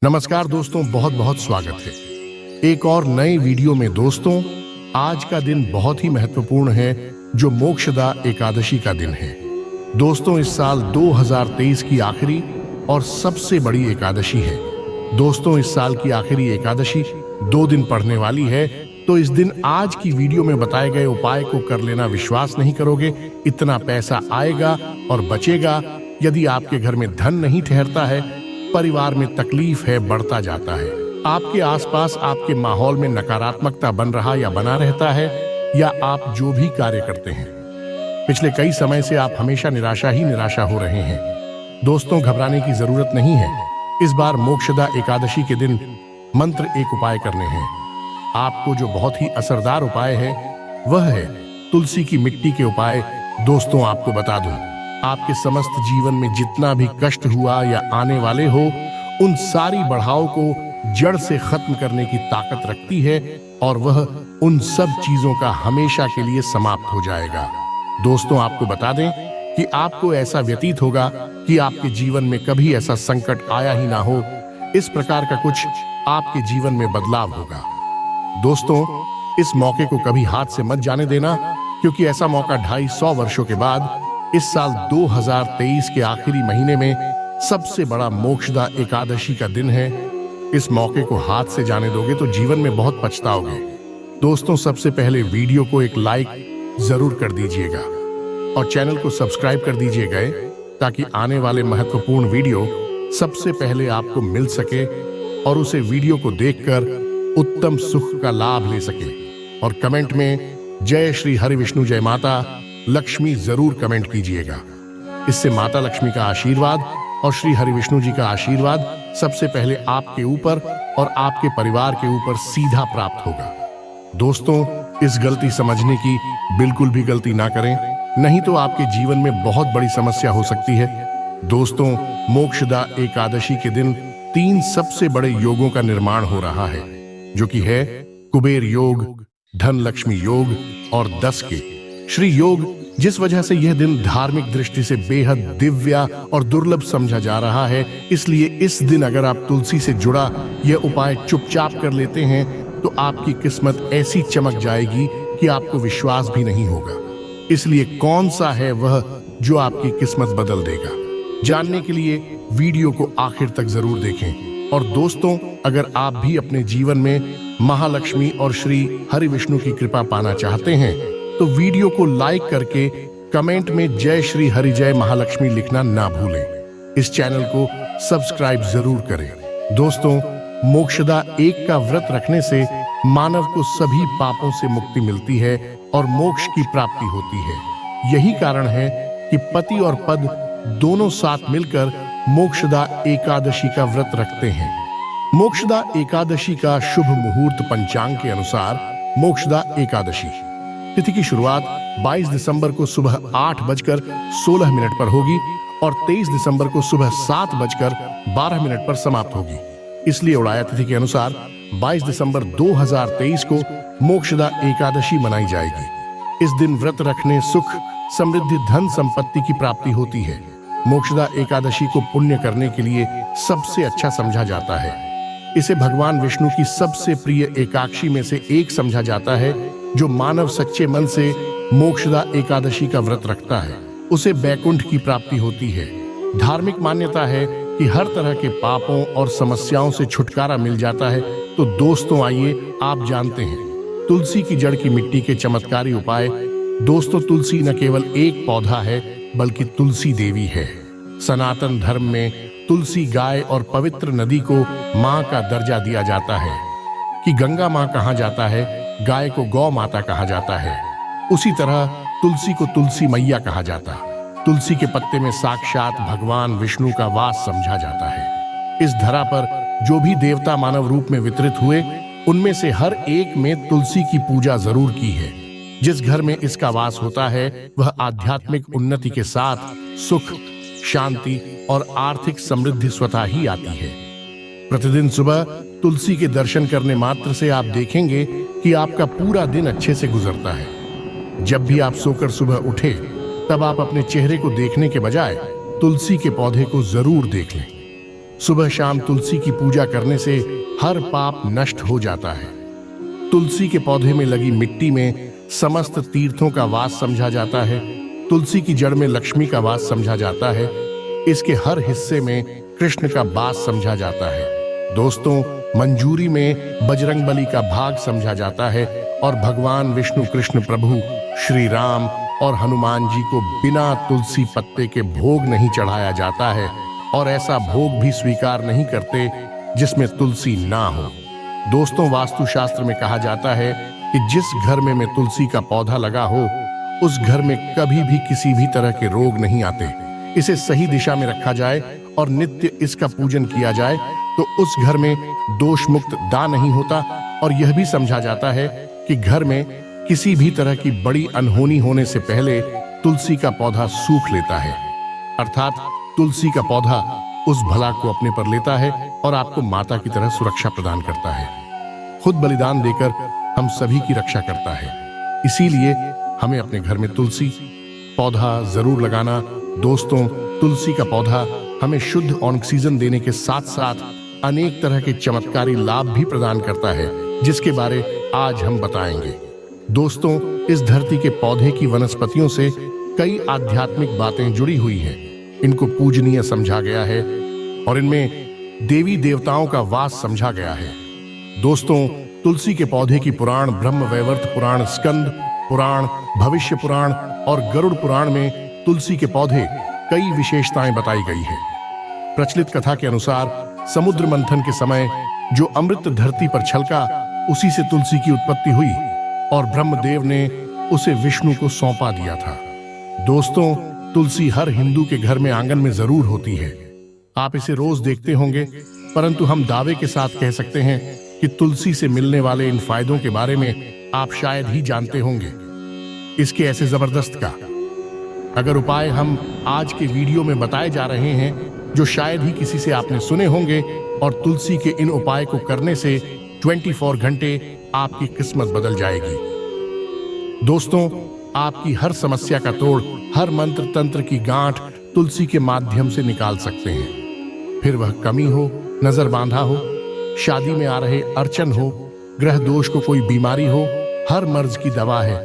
नमस्कार दोस्तों, बहुत बहुत स्वागत है एक और नए वीडियो में। दोस्तों, आज का दिन बहुत ही महत्वपूर्ण है, जो मोक्षदा एकादशी का दिन है। दोस्तों, इस साल 2023 की आखिरी और सबसे बड़ी एकादशी है। दोस्तों, इस साल की आखिरी एकादशी 2 दिन पड़ने वाली है, तो इस दिन आज की वीडियो में बताए गए उपाय को कर लेना। विश्वास नहीं करोगे, इतना पैसा आएगा और बचेगा। यदि आपके घर में धन नहीं ठहरता है, परिवार में तकलीफ है, बढ़ता जाता है, आपके आसपास आपके माहौल में नकारात्मकता बन रहा या बना रहता है, या आप जो भी कार्य करते हैं पिछले कई समय से आप हमेशा निराशा हो रहे हैं। दोस्तों, घबराने की जरूरत नहीं है। इस बार मोक्षदा एकादशी के दिन मंत्र एक उपाय करने हैं आपको। जो बहुत ही असरदार उपाय है वह है तुलसी की मिट्टी के उपाय। दोस्तों, आपको बता दूं, आपके समस्त जीवन में जितना भी कष्ट हुआ या आने वाले हो, उन सारी बढ़ाव को जड़ से खत्म करने की ताकत रखती है, और वह उन सब चीजों का हमेशा के लिए समाप्त हो जाएगा। दोस्तों, आपको बता दें कि आपको ऐसा व्यतीत होगा कि आपके जीवन में कभी ऐसा संकट आया ही ना हो। इस प्रकार का कुछ आपके जीवन में बदलाव होगा। दोस्तों, इस मौके को कभी हाथ से मत जाने देना, क्योंकि ऐसा मौका 250 वर्षों के बाद इस साल 2023 के आखिरी महीने में सबसे बड़ा मोक्षदा एकादशी का दिन है। इस मौके को हाथ से जाने दोगे तो जीवन में बहुत पछताओगे। दोस्तों, सबसे पहले वीडियो को एक लाइक जरूर कर दीजिएगा और चैनल को सब्सक्राइब कर दीजिएगा, ताकि आने वाले महत्वपूर्ण वीडियो सबसे पहले आपको मिल सके और उसे वीडियो को देखकर उत्तम सुख का लाभ ले सके। और कमेंट में जय श्री हरि विष्णु जय माता लक्ष्मी जरूर कमेंट कीजिएगा। इससे माता लक्ष्मी का आशीर्वाद और श्री हरि विष्णु जी का आशीर्वाद सबसे पहले आपके ऊपर और आपके परिवार के ऊपर सीधा प्राप्त होगा। दोस्तों, इस गलती समझने की बिल्कुल भी गलती ना करें, नहीं तो आपके जीवन में बहुत बड़ी समस्या हो सकती है। दोस्तों, मोक्षदा एकादशी के दिन 3 सबसे बड़े योगों का निर्माण हो रहा है, जो कि है कुबेर योग, धन लक्ष्मी योग और 10 के श्री योग। जिस वजह से यह दिन धार्मिक दृष्टि से बेहद दिव्य और दुर्लभ समझा जा रहा है, इसलिए इस दिन अगर आप तुलसी से जुड़ा यह उपाय चुपचाप कर लेते हैं तो आपकी किस्मत ऐसी चमक जाएगी कि आपको विश्वास भी नहीं होगा। इसलिए कौन सा है वह जो आपकी किस्मत बदल देगा, जानने के लिए वीडियो को आखिर तक जरूर देखें। और दोस्तों, अगर आप भी अपने जीवन में महालक्ष्मी और श्री हरि विष्णु की कृपा पाना चाहते हैं, तो वीडियो को लाइक करके कमेंट में जय श्री हरि जय महालक्ष्मी लिखना ना भूलें। इस चैनल को सब्सक्राइब जरूर करें। दोस्तों, मोक्षदा एक का व्रत रखने से मानव को सभी पापों से मुक्ति मिलती है और मोक्ष की प्राप्ति होती है। यही कारण है कि पति और पद दोनों साथ मिलकर मोक्षदा एकादशी का व्रत रखते हैं। मोक्षदा एकादशी का शुभ मुहूर्त पंचांग के अनुसार मोक्षदा एकादशी तिथि की शुरुआत 22 दिसंबर को सुबह 8:16 पर होगी और 23 दिसंबर को सुबह 7:12 पर समाप्त होगी। इसलिए उड़ाया तिथि के अनुसार 22 दिसंबर 2023 को मोक्षदा एकादशी मनाई जाएगी। इस दिन व्रत रखने सुख, समृद्धि, धन संपत्ति की प्राप्ति होती है। मोक्षदा एकादशी को पुण्य करने के लिए सबसे अच्छा समझा जाता है। इसे भगवान विष्णु की सबसे प्रिय एकादशी में से एक समझा जाता है। जो मानव सच्चे मन से मोक्षदा एकादशी का व्रत रखता है, उसे बैकुंठ की प्राप्ति होती है। धार्मिक मान्यता है कि हर तरह के पापों और समस्याओं से छुटकारा मिल जाता है। तो दोस्तों, आइए आप जानते हैं तुलसी की जड़ की मिट्टी के चमत्कारी उपाय। दोस्तों, तुलसी न केवल एक पौधा है, बल्कि तुलसी देवी है। सनातन धर्म में तुलसी गाय और पवित्र नदी को माँ का दर्जा दिया जाता है। कि गंगा माँ कहा जाता है, गाय को गौ माता कहा जाता है, उसी तरह तुलसी को तुलसी मैया कहा जाता है। तुलसी के पत्ते में साक्षात भगवान विष्णु का वास समझा जाता है। इस धरा पर जो भी देवता मानव रूप में वितरित हुए, उनमें से हर एक में तुलसी की पूजा जरूर की है। जिस घर में इसका वास होता है, वह आध्यात्मिक उन्नति के साथ सुख, शांति और आर्थिक समृद्धि स्वतः ही आती है। प्रतिदिन सुबह तुलसी के दर्शन करने मात्र से आप देखेंगे कि आपका पूरा दिन अच्छे से गुजरता है। जब भी आप सोकर सुबह उठे, तब आप अपने चेहरे को देखने के बजाय तुलसी के पौधे को जरूर देख लें। सुबह शाम तुलसी की पूजा करने से हर पाप नष्ट हो जाता है। तुलसी के पौधे में लगी मिट्टी में समस्त तीर्थों का वास समझा जाता है। तुलसी की जड़ में लक्ष्मी का वास समझा जाता है। इसके हर हिस्से में कृष्ण का वास समझा जाता है। दोस्तों, मंजूरी में बजरंगबली का भाग समझा जाता है और भगवान विष्णु, कृष्ण प्रभु, श्री राम और हनुमान जी को बिना तुलसी पत्ते के भोग नहीं चढ़ाया जाता है और ऐसा भोग भी स्वीकार नहीं करते जिसमें तुलसी ना हो। दोस्तों, वास्तुशास्त्र में कहा जाता है कि जिस घर में तुलसी का पौधा लगा हो उस घर में कभी भी किसी भी तरह के रोग नहीं आते। इसे सही दिशा में रखा जाए और नित्य इसका पूजन किया जाए तो उस घर में दोष मुक्त दान नहीं होता। और यह भी समझा जाता है कि घर में किसी भी तरह की बड़ी अनहोनी होने से पहले तुलसी का पौधा सूख लेता है, अर्थात तुलसी का पौधा उस भला को अपने पर लेता है और आपको माता की तरह सुरक्षा प्रदान करता है। खुद बलिदान देकर हम सभी की रक्षा करता है। इसीलिए हमें अपने घर में तुलसी पौधा जरूर लगाना। दोस्तों, तुलसी का पौधा हमें शुद्ध ऑक्सीजन देने के साथ साथ अनेक तरह के चमत्कारी लाभ भी प्रदान करता है, जिसके बारे आज हम बताएंगे। दोस्तों, इस धरती के पौधे की वनस्पतियों से कई आध्यात्मिक बातें जुड़ी हुई हैं। इनको पूजनीय समझा गया है और इनमें देवी देवताओं का वास समझा गया है। दोस्तों, तुलसी के पौधे की पुराण ब्रह्म वैवर्त पुराण, स्कंद पुराण, भविष्य पुराण और गरुड़ पुराण में तुलसी के पौधे कई विशेषताएं बताई गई है। प्रचलित कथा के अनुसार समुद्र मंथन के समय जो अमृत धरती पर छलका, उसी से तुलसी की उत्पत्ति हुई और ब्रह्मदेव ने उसे विष्णु को सौंपा दिया था। दोस्तों, तुलसी हर हिंदू के घर में आंगन में जरूर होती है। आप इसे रोज देखते होंगे, परंतु हम दावे के साथ कह सकते हैं कि तुलसी से मिलने वाले इन फायदों के बारे में आप शायद ही जानते होंगे। इसके ऐसे जबरदस्त का अगर उपाय हम आज के वीडियो में बताए जा रहे हैं, जो शायद ही किसी से आपने सुने होंगे, और तुलसी के इन उपाय को करने से 24 घंटे आपकी किस्मत बदल जाएगी। दोस्तों, आपकी हर समस्या का तोड़, हर मंत्र तंत्र की गांठ तुलसी के माध्यम से निकाल सकते हैं। फिर वह कमी हो, नजर बांधा हो, शादी में आ रहे अड़चन हो, ग्रह दोष को कोई बीमारी हो, हर मर्ज की दवा है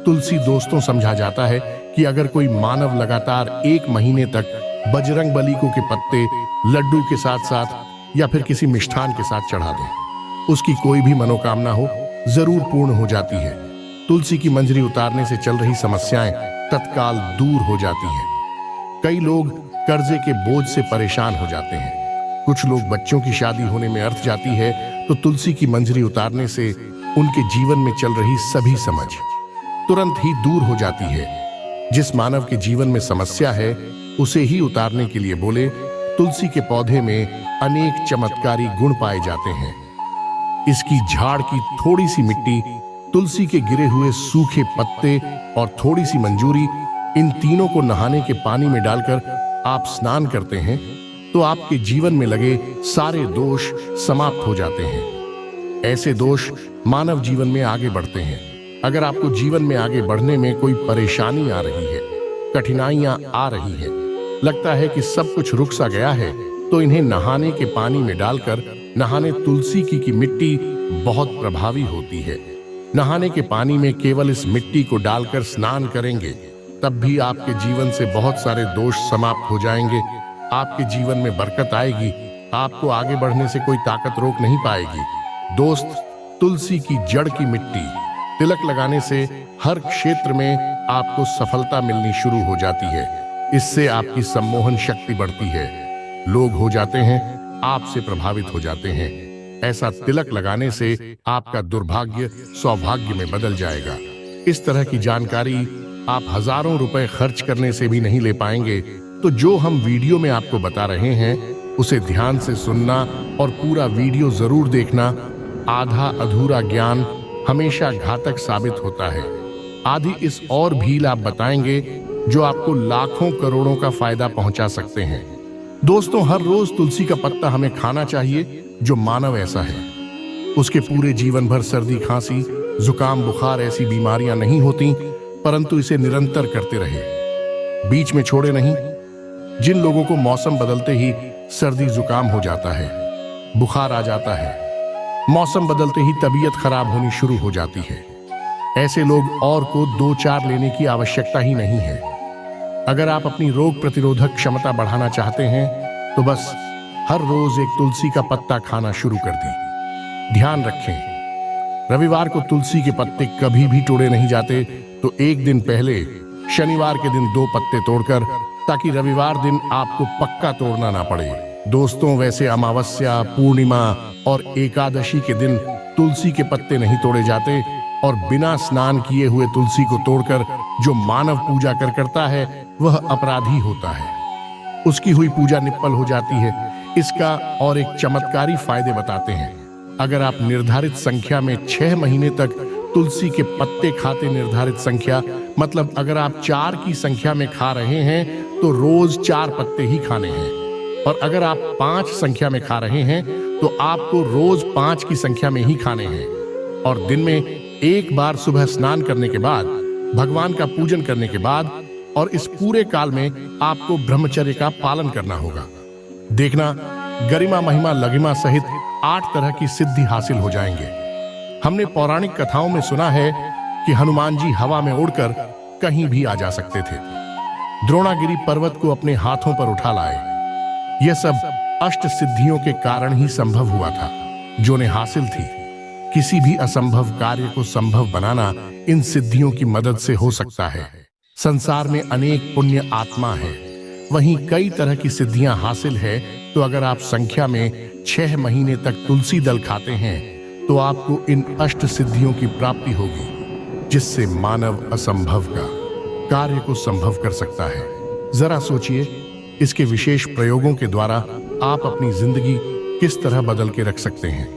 तुलसी। दोस्तों, समझा जाता है कि अगर कोई मानव लगातार 1 महीने तक बजरंगबली को के पत्ते लड्डू के साथ साथ या फिर किसी मिष्ठान के साथ चढ़ा दे, उसकी कोई भी मनोकामना हो जरूर पूर्ण हो जाती है। तुलसी की मंजरी उतारने से चल रही समस्याएं तत्काल दूर हो जाती हैं। कई लोग कर्जे के बोझ से परेशान हो जाते हैं। कुछ लोग बच्चों की शादी होने में अर्थ जाती है तो तुलसी की मंजरी उतारने से उनके जीवन में चल रही सभी समझ तुरंत ही दूर हो जाती है। जिस मानव के जीवन में समस्या है उसे ही उतारने के लिए बोले। तुलसी के पौधे में अनेक चमत्कारी गुण पाए जाते हैं। इसकी झाड़ की थोड़ी सी मिट्टी, तुलसी के गिरे हुए सूखे पत्ते और थोड़ी सी मंजूरी, इन तीनों को नहाने के पानी में डालकर आप स्नान करते हैं तो आपके जीवन में लगे सारे दोष समाप्त हो जाते हैं। ऐसे दोष मानव जीवन में आगे बढ़ते हैं। अगर आपको जीवन में आगे बढ़ने में कोई परेशानी आ रही है, कठिनाइयां आ रही है, लगता है कि सब कुछ रुक सा गया है, तो इन्हें नहाने के पानी में डालकर नहाने तुलसी की मिट्टी बहुत प्रभावी होती है। नहाने के पानी में केवल इस मिट्टी को डालकर स्नान करेंगे तब भी आपके जीवन से बहुत सारे दोष समाप्त हो जाएंगे। आपके जीवन में बरकत आएगी। आपको आगे बढ़ने से कोई ताकत रोक नहीं पाएगी। दोस्त, तुलसी की जड़ की मिट्टी तिलक लगाने से हर क्षेत्र में आपको सफलता मिलनी शुरू हो जाती है। इससे आपकी सम्मोहन शक्ति बढ़ती है। लोग हो जाते हैं आपसे प्रभावित हो जाते हैं। ऐसा तिलक लगाने से आपका दुर्भाग्य सौभाग्य में बदल जाएगा। इस तरह की जानकारी आप हजारों रुपए खर्च करने से भी नहीं ले पाएंगे। तो जो हम वीडियो में आपको बता रहे हैं उसे ध्यान से सुनना और पूरा वीडियो जरूर देखना। आधा अधूरा ज्ञान हमेशा घातक साबित होता है। आदि इस और भी लाभ बताएंगे जो आपको लाखों करोड़ों का फायदा पहुंचा सकते हैं। दोस्तों, हर रोज तुलसी का पत्ता हमें खाना चाहिए। जो मानव ऐसा है उसके पूरे जीवन भर सर्दी, खांसी, जुकाम, बुखार ऐसी बीमारियां नहीं होती, परंतु इसे निरंतर करते रहे, बीच में छोड़े नहीं। जिन लोगों को मौसम बदलते ही सर्दी जुकाम हो जाता है, बुखार आ जाता है, मौसम बदलते ही तबीयत खराब होनी शुरू हो जाती है। ऐसे लोग और को 2-4 लेने की आवश्यकता ही नहीं है। अगर आप अपनी रोग प्रतिरोधक क्षमता बढ़ाना चाहते हैं तो बस हर रोज एक तुलसी का पत्ता खाना शुरू कर दें। ध्यान रखें, रविवार को तुलसी के पत्ते कभी भी तोड़े नहीं जाते, तो एक दिन पहले शनिवार के दिन 2 पत्ते तोड़कर, ताकि रविवार दिन आपको पक्का तोड़ना ना पड़े। दोस्तों, वैसे अमावस्या, पूर्णिमा और एकादशी के दिन तुलसी के पत्ते नहीं तोड़े जाते, और बिना स्नान किए हुए तुलसी को तोड़कर जो मानव पूजा करता है वह अपराधी होता है। उसकी हुई पूजा निष्फल हो जाती है। इसका और एक चमत्कारी फायदे बताते हैं। अगर आप निर्धारित संख्या में 6 महीने तक तुलसी के पत्ते खाते, निर्धारित संख्या मतलब अगर आप 4 की संख्या में खा रहे हैं तो रोज 4 पत्ते ही खाने हैं, और अगर आप 5 संख्या में खा रहे हैं तो आपको रोज 5 की संख्या में ही खाने हैं। और दिन में एक बार सुबह स्नान करने के बाद, भगवान का पूजन करने के बाद, और इस पूरे काल में आपको ब्रह्मचर्य का पालन करना होगा। देखना, गरिमा, महिमा, लघिमा सहित 8 तरह की सिद्धि हासिल हो जाएंगे। हमने पौराणिक कथाओं में सुना है कि हनुमान जी हवा में उड़कर कहीं भी आ जा सकते थे। द्रोणागिरी पर्वत को अपने हाथों पर उठा लाए। यह सब अष्ट सिद्धियों के कारण ही संभव हुआ था, जो ने हासिल थी। किसी भी असंभव कार्य को संभव बनाना इन सिद्धियों की मदद से हो सकता है। संसार में अनेक पुण्य आत्मा है, वहीं कई तरह की सिद्धियां हासिल है। तो अगर आप संख्या में 6 महीने तक तुलसी दल खाते हैं तो आपको इन अष्ट सिद्धियों की प्राप्ति होगी, जिससे मानव असंभव का कार्य को संभव कर सकता है। जरा सोचिए, इसके विशेष प्रयोगों के द्वारा आप अपनी जिंदगी किस तरह बदल के रख सकते हैं।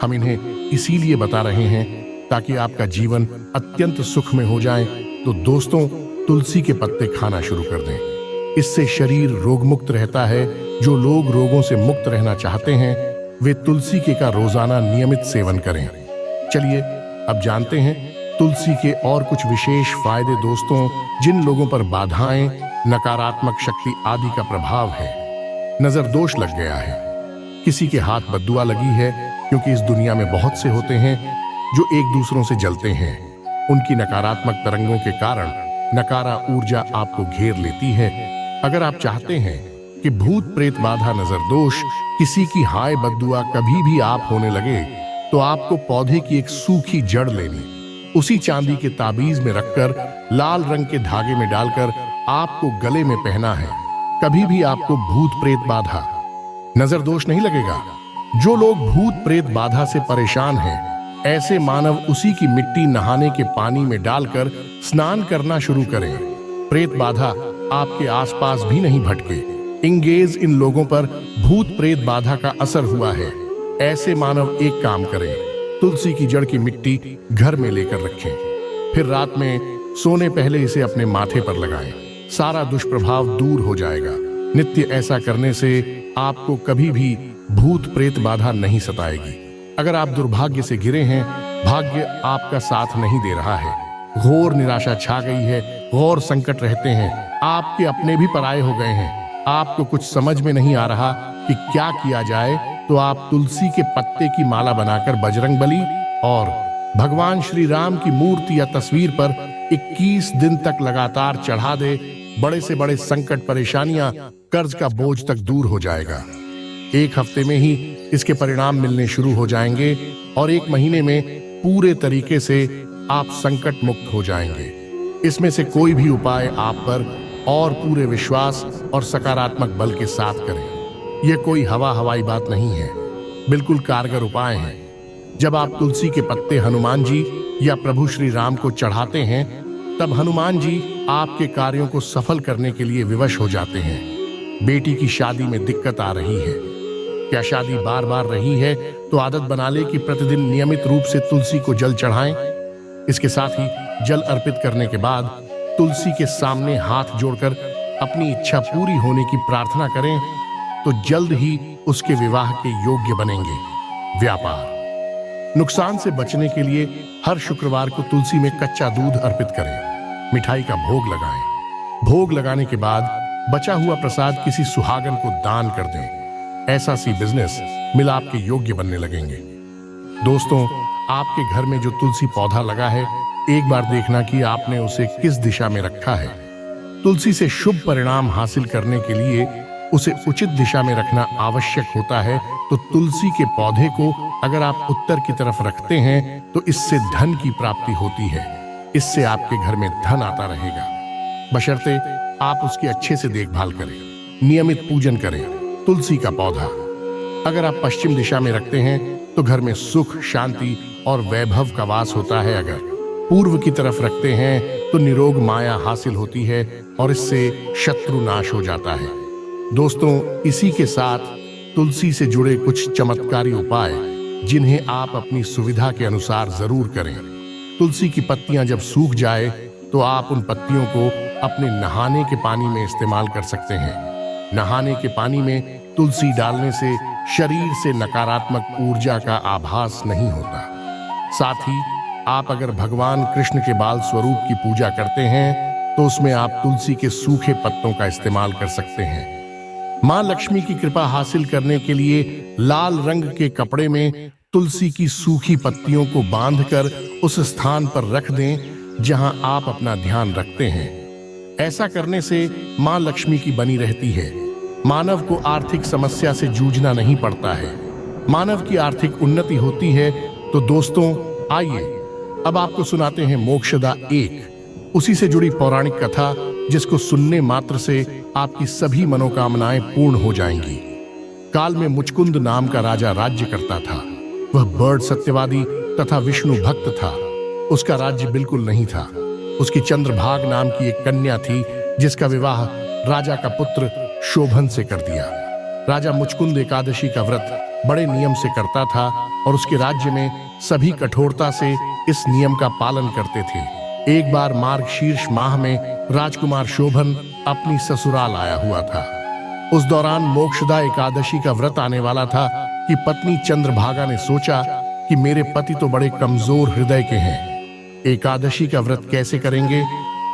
हम इन्हें इसीलिए बता रहे हैं ताकि आपका जीवन अत्यंत सुख में हो जाए। तो दोस्तों, तुलसी के पत्ते खाना शुरू कर दें। इससे शरीर रोग मुक्त रहता है। जो लोग रोगों से मुक्त रहना चाहते हैं वे तुलसी के का रोजाना नियमित सेवन करें। चलिए अब जानते हैं तुलसी के और कुछ विशेष फायदे। दोस्तों, जिन लोगों पर बाधाएं, नकारात्मक शक्ति आदि का प्रभाव है, नजर दोष लग गया है, किसी के हाथ बद्दुआ लगी है, क्योंकि इस दुनिया में बहुत से होते हैं जो एक दूसरों से जलते हैं। उनकी नकारात्मक तरंगों के कारण नकारा ऊर्जा आपको घेर लेती है। अगर आप चाहते हैं कि भूत प्रेत बाधा, नजर दोष, किसी की हाय बद्दुआ कभी भी आप होने लगे, तो आपको पौधे की एक सूखी जड़ लेनी, उसी चांदी के ताबीज में रखकर लाल रंग के धागे में डालकर आपको गले में पहना है। कभी भी आपको भूत प्रेत बाधा, नजर दोष नहीं लगेगा। जो लोग भूत प्रेत बाधा से परेशान हैं, ऐसे मानव उसी की मिट्टी नहाने के पानी में डालकर स्नान करना शुरू करें। प्रेत बाधा आपके आसपास भी नहीं भटके। इंगेज इन लोगों पर भूत प्रेत बाधा का असर हुआ है। ऐसे मानव एक काम करें, तुलसी की जड़ की मिट्टी घर में लेकर रखें, फिर रात में सोने पहले इसे अपने माथे पर लगाएं। सारा दुष्प्रभाव दूर हो जाएगा। नित्य ऐसा करने से आपको कभी भी भूत प्रेत बाधा नहीं सताएगी। अगर आप दुर्भाग्य से घिरे हैं, भाग्य आपका साथ नहीं दे रहा है, घोर निराशा छा गई है, घोर संकट रहते हैं, आपके अपने भी पराये हो गए हैं, आपको कुछ समझ में नहीं आ रहा कि क्या किया जाए, तो आप तुलसी के पत्ते की माला बनाकर बजरंगबली और भगवान श्री राम की मूर्ति या तस्वीर पर 21 दिन तक लगातार चढ़ा दे। बड़े से बड़े संकट, परेशानियां, कर्ज का बोझ तक दूर हो जाएगा। 1 हफ्ते में ही इसके परिणाम मिलने शुरू हो जाएंगे और 1 महीने में पूरे तरीके से आप संकट मुक्त हो जाएंगे। इसमें से कोई भी उपाय आप पर और पूरे विश्वास और सकारात्मक बल के साथ करें। यह कोई हवाई बात नहीं है, बिल्कुल कारगर उपाय है। जब आप तुलसी के पत्ते हनुमान जी या प्रभु श्री राम को चढ़ाते हैं, तब हनुमान जी आपके कार्यों को सफल करने के लिए विवश हो जाते हैं। बेटी की शादी में दिक्कत आ रही है, क्या शादी बार बार रही है, तो आदत बना ले कि प्रतिदिन नियमित रूप से तुलसी को जल चढ़ाएं। इसके साथ ही जल अर्पित करने के बाद तुलसी के सामने हाथ जोड़कर अपनी इच्छा पूरी होने की प्रार्थना करें, तो जल्द ही उसके विवाह के योग्य बनेंगे। व्यापार, नुकसान से बचने के लिए हर शुक्रवार को तुलसी में कच्चा दूध अर्पित करें, मिठाई का भोग लगाएं। भोग लगाने के बाद बचा हुआ प्रसाद किसी सुहागन को दान कर दें। ऐसा सी बिजनेस मिलाप के योग्य बनने लगेंगे। दोस्तों, आपके घर में जो तुलसी पौधा लगा है, एक बार देखना कि आपने उसे किस दिशा में रखा है। तुलसी से शुभ परिणाम हासिल करने के लिए उसे उचित दिशा में रखना आवश्यक होता है। तो तुलसी के पौधे को अगर आप उत्तर की तरफ रखते हैं तो इससे धन की प्राप्ति होती है। इससे आपके घर में धन आता रहेगा, बशर्ते आप उसकी अच्छे से देखभाल करें, नियमित पूजन करें। तुलसी का पौधा अगर आप पश्चिम दिशा में रखते हैं तो घर में सुख, शांति और वैभव का वास होता है। अगर पूर्व की तरफ रखते हैं तो निरोग माया हासिल होती है और इससे शत्रु नाश हो जाता है। दोस्तों, इसी के साथ तुलसी से जुड़े कुछ चमत्कारी उपाय जिन्हें आप अपनी सुविधा के अनुसार जरूर करें। तुलसी की पत्तियां जब सूख जाए तो आप उन पत्तियों को अपने नहाने के पानी में इस्तेमाल कर सकते हैं। नहाने के पानी में तुलसी डालने से शरीर से नकारात्मक ऊर्जा का आभास नहीं होता। साथ ही आप अगर भगवान कृष्ण के बाल स्वरूप की पूजा करते हैं तो उसमें आप तुलसी के सूखे पत्तों का इस्तेमाल कर सकते हैं। मां लक्ष्मी की कृपा हासिल करने के लिए लाल रंग के कपड़े में तुलसी की सूखी पत्तियों को बांधकर उस स्थान पर रख दें जहां आप अपना ध्यान रखते हैं। ऐसा करने से मां लक्ष्मी की बनी रहती है। मानव को आर्थिक समस्या से जूझना नहीं पड़ता है, मानव की आर्थिक उन्नति होती है। तो दोस्तों, आइए अब आपको सुनाते हैं मोक्षदा 1, उसी से जुड़ी पौराणिक कथा जिसको सुनने मात्र से आपकी सभी मनोकामनाएं पूर्ण हो जाएंगी। काल में मुचकुंद नाम का राजा राज्य करता था। वह बड़ सत्यवादी तथा विष्णु भक्त था। उसका राज्य बिल्कुल नहीं था। उसकी चंद्रभाग नाम की एक कन्या थी जिसका विवाह राजा का पुत्र शोभन से कर दिया। राजा मुचकुंद एकादशी का व्रत बड़े नियम से करता था और उसके राज्य में सभी कठोरता से इस नियम का पालन करते थे। एक बार मार्गशीर्ष माह में राजकुमार शोभन अपनी ससुराल आया हुआ था। उस दौरान मोक्षदा एकादशी का व्रत आने वाला था कि पत्नी चंद्रभागा ने सोचा कि मेरे पति तो बड़े कमजोर हृदय के हैं, एकादशी का व्रत कैसे करेंगे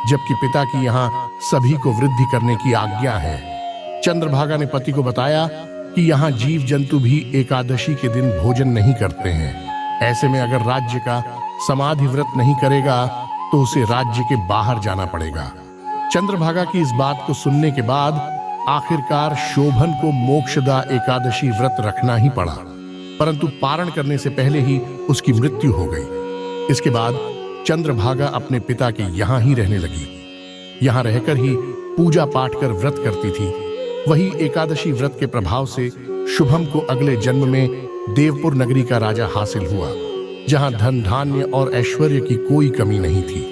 जबकि पिता की यहाँ सभी को वृद्धि करने की आज्ञा है। चंद्रभागा ने पति को बताया कि यहाँ जीव जंतु भी एकादशी के दिन भोजन नहीं करते हैं। ऐसे में अगर राज्य का समाधि व्रत नहीं करेगा तो उसे राज्य के बाहर जाना पड़ेगा। चंद्रभागा की इस बात को सुनने के बाद आखिरकार शोभन को मोक्षदा एकादशी व्रत रखना ही पड़ा, परंतु पारण करने से पहले ही उसकी मृत्यु हो गई। इसके बाद चंद्रभागा अपने पिता के यहाँ ही रहने लगी। यहाँ रहकर ही पूजा पाठ कर व्रत करती थी। वही एकादशी व्रत के प्रभाव से शुभम को अगले जन्म में देवपुर नगरी का राजा हासिल हुआ, जहां धन धान्य और ऐश्वर्य की कोई कमी नहीं थी।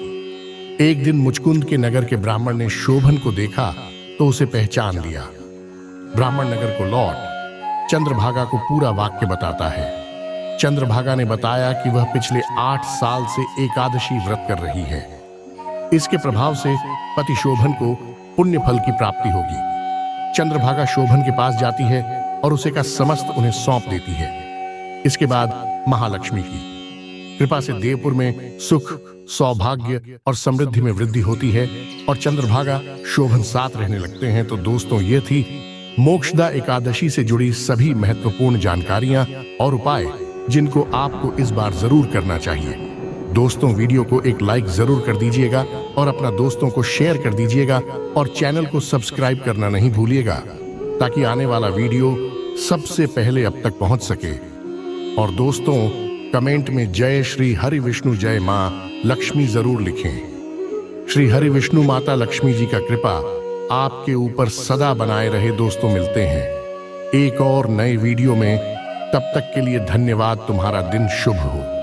एक दिन मुचकुंद के नगर के ब्राह्मण ने शोभन को देखा तो उसे पहचान लिया। ब्राह्मण नगर को लौट चंद्रभागा को पूरा वाक्य बताता है। चंद्रभागा ने बताया कि वह पिछले 8 साल से एकादशी व्रत कर रही है। इसके प्रभाव से पति शोभन को पुण्य फल की प्राप्ति होगी। चंद्रभागा शोभन के पास जाती है और उसे का समस्त उन्हें सौंप देती है। इसके बाद महालक्ष्मी की कृपा से देवपुर में सुख, सौभाग्य और समृद्धि में वृद्धि होती है और चंद्रभागा शोभन साथ रहने लगते हैं। तो दोस्तों, ये थी मोक्षदा एकादशी से जुड़ी सभी महत्वपूर्ण जानकारियां और उपाय जिनको आपको इस बार जरूर करना चाहिए। दोस्तों, वीडियो को एक लाइक जरूर कर दीजिएगा और अपना दोस्तों को शेयर कर दीजिएगा और चैनल को सब्सक्राइब करना नहीं भूलिएगा ताकि आने वाला वीडियो सबसे पहले अब तक पहुंच सके। और दोस्तों, कमेंट में जय श्री हरि विष्णु जय मां लक्ष्मी जरूर लिखें। श्री हरि विष्णु माता लक्ष्मी जी का कृपा आपके ऊपर सदा बनाए रहे। दोस्तों, मिलते हैं एक और नए वीडियो में। तब तक के लिए धन्यवाद। तुम्हारा दिन शुभ हो।